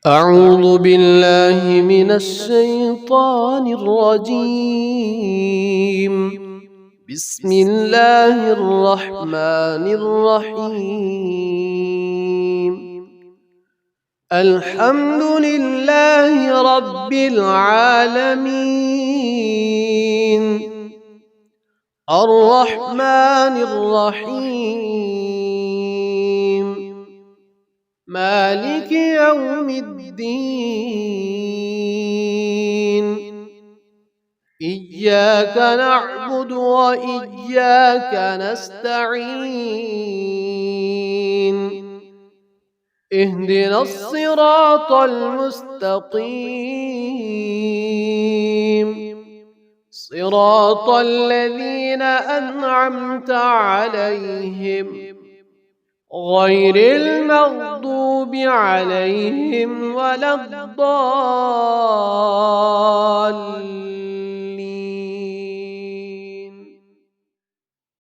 أعوذ بالله من الشيطان الرجيم. بسم الله الرحمن الرحيم. الحمد لله رب العالمين، الرحمن الرحيم، مالك يوم الدين. إياك نعبد وإياك نستعين. اهدنا الصراط المستقيم، صراط الذين أنعمت عليهم غير المغضوب عليهم ولا الضالين.